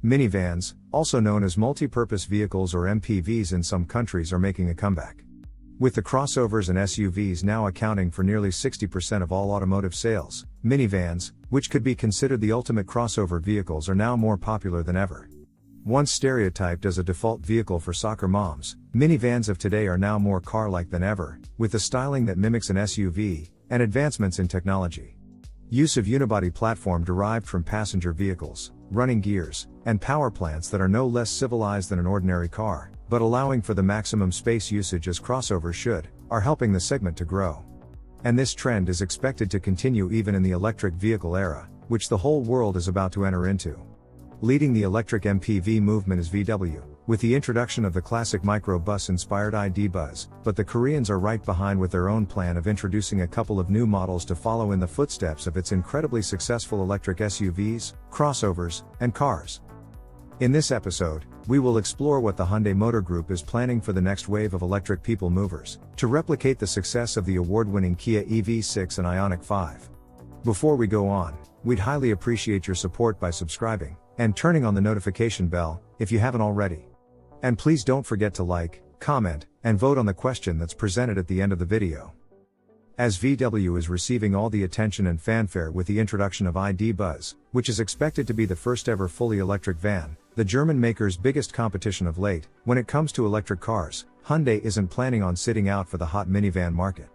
Minivans, also known as multi-purpose vehicles or MPVs in some countries, are making a comeback. With the crossovers and SUVs now accounting for nearly 60% of all automotive sales, minivans, which could be considered the ultimate crossover vehicles, are now more popular than ever. Once stereotyped as a default vehicle for soccer moms, minivans of today are now more car-like than ever, with a styling that mimics an SUV, and advancements in technology. Use of unibody platform derived from passenger vehicles, running gears, and power plants that are no less civilized than an ordinary car, but allowing for the maximum space usage as crossovers should, are helping the segment to grow. And this trend is expected to continue even in the electric vehicle era, which the whole world is about to enter into. Leading the electric MPV movement is VW, with the introduction of the classic microbus-inspired ID. Buzz, but the Koreans are right behind with their own plan of introducing a couple of new models to follow in the footsteps of its incredibly successful electric SUVs, crossovers, and cars. In this episode, we will explore what the Hyundai Motor Group is planning for the next wave of electric people movers, to replicate the success of the award-winning Kia EV6 and Ioniq 5. Before we go on, we'd highly appreciate your support by subscribing and turning on the notification bell, if you haven't already. And please don't forget to like, comment, and vote on the question that's presented at the end of the video. As VW is receiving all the attention and fanfare with the introduction of ID. Buzz, which is expected to be the first ever fully electric van, the German maker's biggest competition of late, when it comes to electric cars, Hyundai isn't planning on sitting out for the hot minivan market.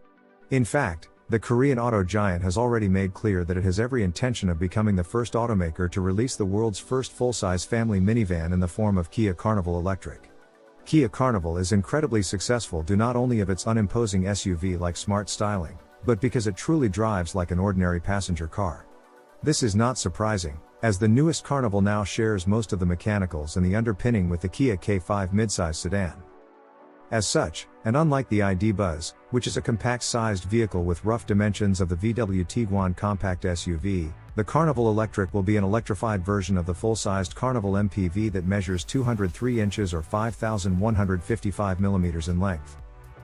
In fact, the Korean auto giant has already made clear that it has every intention of becoming the first automaker to release the world's first full-size family minivan in the form of Kia Carnival Electric. Kia Carnival is incredibly successful due not only of its unimposing SUV-like smart styling, but because it truly drives like an ordinary passenger car. This is not surprising, as the newest Carnival now shares most of the mechanicals and the underpinning with the Kia K5 midsize sedan. As such, and unlike the ID. Buzz, which is a compact-sized vehicle with rough dimensions of the VW Tiguan compact SUV, the Carnival Electric will be an electrified version of the full-sized Carnival MPV that measures 203 inches or 5,155 millimeters in length.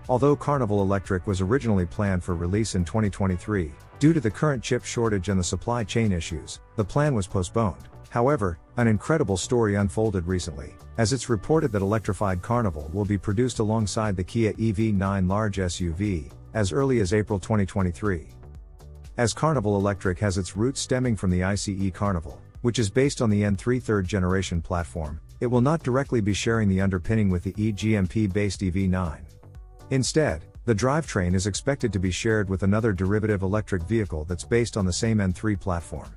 Although Carnival Electric was originally planned for release in 2023, due to the current chip shortage and the supply chain issues, the plan was postponed. However, an incredible story unfolded recently, as it's reported that electrified Carnival will be produced alongside the Kia EV9 large SUV, as early as April 2023. As Carnival Electric has its roots stemming from the ICE Carnival, which is based on the N3 third-generation platform, it will not directly be sharing the underpinning with the eGMP-based EV9. Instead, the drivetrain is expected to be shared with another derivative electric vehicle that's based on the same N3 platform.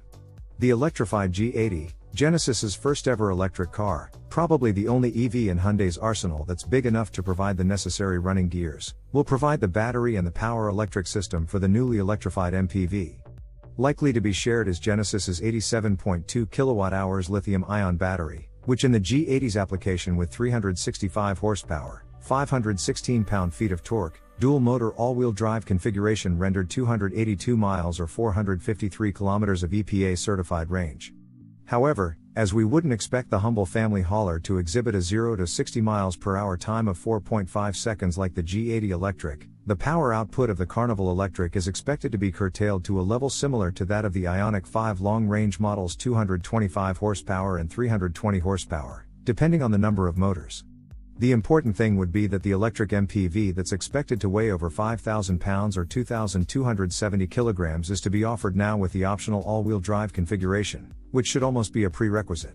The electrified G80, Genesis's first ever electric car, probably the only EV in Hyundai's arsenal that's big enough to provide the necessary running gears, will provide the battery and the power electric system for the newly electrified MPV. Likely to be shared is Genesis's 87.2 kWh lithium-ion battery, which in the G80's application with 365 horsepower, 516 pound-feet of torque, dual motor all-wheel drive configuration rendered 282 miles or 453 kilometers of EPA certified range. However, as we wouldn't expect the humble family hauler to exhibit a 0 to 60 miles per hour time of 4.5 seconds like the G80 Electric, the power output of the Carnival Electric is expected to be curtailed to a level similar to that of the Ioniq 5 long-range models 225 horsepower and 320 horsepower, depending on the number of motors. The important thing would be that the electric MPV that's expected to weigh over 5,000 pounds or 2,270 kilograms is to be offered now with the optional all-wheel drive configuration, which should almost be a prerequisite.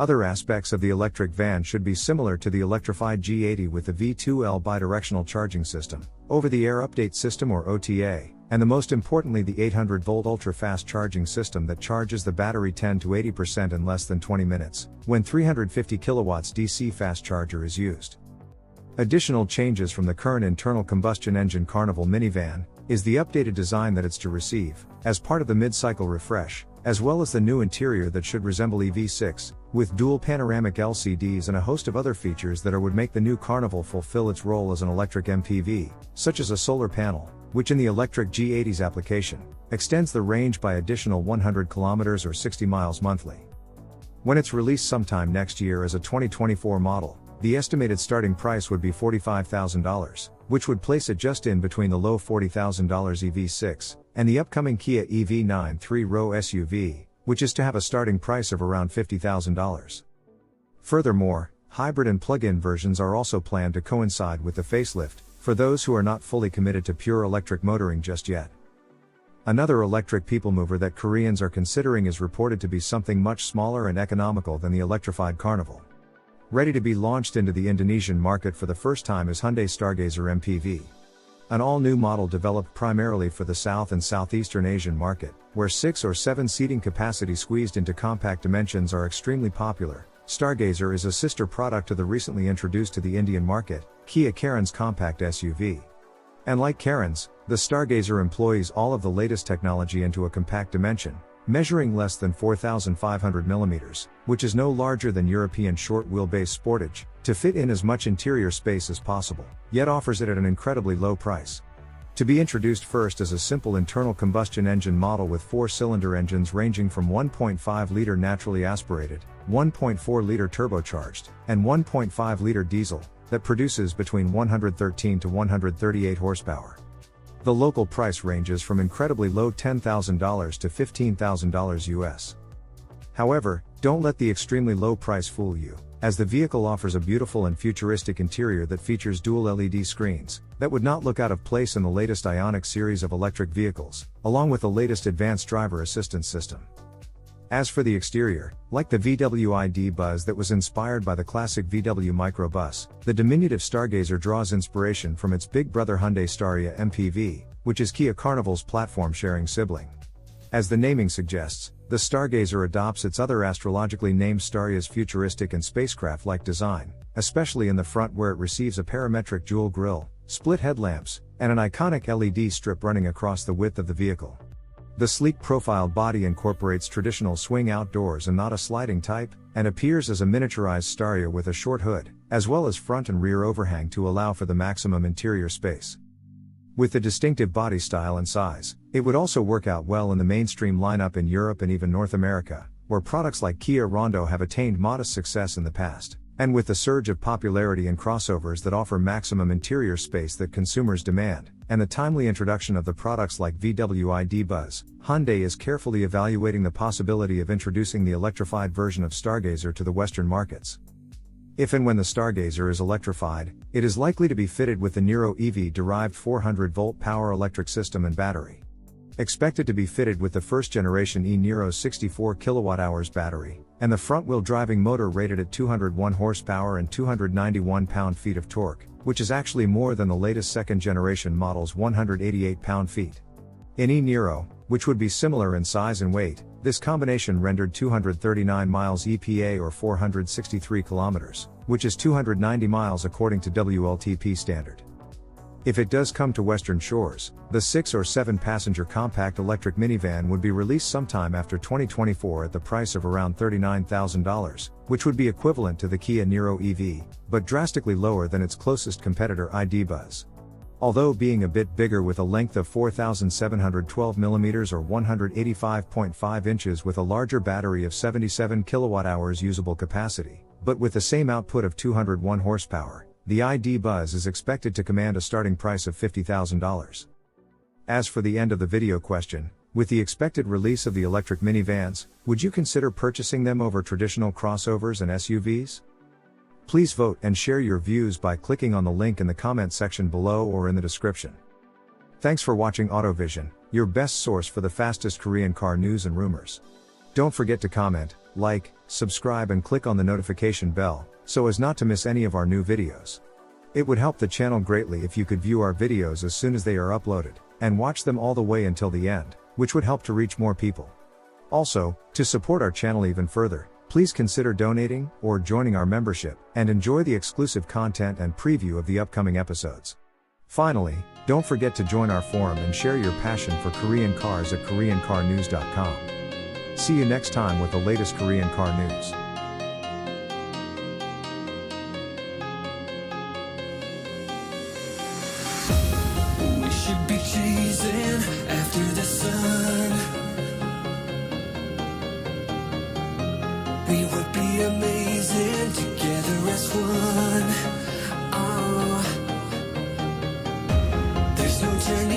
Other aspects of the electric van should be similar to the electrified G80 with the V2L bidirectional charging system, over-the-air update system or OTA, and the most importantly the 800-volt ultra-fast charging system that charges the battery 10 to 80% in less than 20 minutes, when 350 kilowatts DC fast charger is used. Additional changes from the current internal combustion engine Carnival minivan is the updated design that it's to receive, as part of the mid-cycle refresh, as well as the new interior that should resemble EV6, with dual panoramic LCDs and a host of other features that would make the new Carnival fulfill its role as an electric MPV, such as a solar panel, which in the electric G80's application, extends the range by additional 100 kilometers or 60 miles monthly. When it's released sometime next year as a 2024 model, the estimated starting price would be $45,000, which would place it just in between the low $40,000 EV6 and the upcoming Kia EV9 3-row SUV, which is to have a starting price of around $50,000. Furthermore, hybrid and plug-in versions are also planned to coincide with the facelift, for those who are not fully committed to pure electric motoring just yet. Another electric people mover that Koreans are considering is reported to be something much smaller and economical than the electrified Carnival. Ready to be launched into the Indonesian market for the first time is Hyundai Stargazer MPV. An all-new model developed primarily for the South and Southeastern Asian market, where 6 or 7 seating capacity squeezed into compact dimensions are extremely popular. Stargazer is a sister product to the recently introduced to the Indian market, Kia Carens compact SUV. And like Carens, the Stargazer employs all of the latest technology into a compact dimension, measuring less than 4,500 mm, which is no larger than European short-wheelbase Sportage, to fit in as much interior space as possible, yet offers it at an incredibly low price. To be introduced first as a simple internal combustion engine model with 4-cylinder engines ranging from 1.5-liter naturally aspirated, 1.4-liter turbocharged, and 1.5-liter diesel, that produces between 113 to 138 horsepower. The local price ranges from incredibly low $10,000 to $15,000 US. However, don't let the extremely low price fool you, as the vehicle offers a beautiful and futuristic interior that features dual LED screens, that would not look out of place in the latest Ioniq series of electric vehicles, along with the latest advanced driver assistance system. As for the exterior, like the VW ID Buzz that was inspired by the classic VW microbus, the diminutive Stargazer draws inspiration from its big brother Hyundai Staria MPV, which is Kia Carnival's platform-sharing sibling. As the naming suggests, the Stargazer adopts its other astrologically named Staria's futuristic and spacecraft-like design, especially in the front where it receives a parametric dual grille, split headlamps, and an iconic LED strip running across the width of the vehicle. The sleek profiled body incorporates traditional swing outdoors and not a sliding type, and appears as a miniaturized Staria with a short hood, as well as front and rear overhang to allow for the maximum interior space. With the distinctive body style and size, it would also work out well in the mainstream lineup in Europe and even North America, where products like Kia Rondo have attained modest success in the past. And with the surge of popularity in crossovers that offer maximum interior space that consumers demand, and the timely introduction of the products like VW ID Buzz, Hyundai is carefully evaluating the possibility of introducing the electrified version of Stargazer to the Western markets. If and when the Stargazer is electrified, it is likely to be fitted with the Niro EV derived 400-volt power electric system and battery. Expected to be fitted with the first-generation e-Niro 64 kWh battery, and the front-wheel driving motor rated at 201 horsepower and 291 pound-feet of torque, which is actually more than the latest second-generation model's 188 pound-feet. In e-Niro, which would be similar in size and weight, this combination rendered 239 miles EPA or 463 kilometers, which is 290 miles according to WLTP standard. If it does come to Western shores, the 6 or 7 passenger compact electric minivan would be released sometime after 2024 at the price of around $39,000, which would be equivalent to the Kia Niro EV, but drastically lower than its closest competitor ID Buzz. Although being a bit bigger with a length of 4,712 mm or 185.5 inches with a larger battery of 77 kWh usable capacity, but with the same output of 201 horsepower, the ID Buzz is expected to command a starting price of $50,000. As for the end of the video question, with the expected release of the electric minivans, would you consider purchasing them over traditional crossovers and SUVs? Please vote and share your views by clicking on the link in the comment section below or in the description. Thanks for watching AutoVision, your best source for the fastest Korean car news and rumors. Don't forget to comment, like, subscribe and click on the notification bell, so as not to miss any of our new videos. It would help the channel greatly if you could view our videos as soon as they are uploaded, and watch them all the way until the end, which would help to reach more people. Also, to support our channel even further, please consider donating or joining our membership, and enjoy the exclusive content and preview of the upcoming episodes. Finally, don't forget to join our forum and share your passion for Korean cars at KoreanCarNews.com. See you next time with the latest Korean car news. We should be chasing after the sun. We would be amazing together as one. There's no turning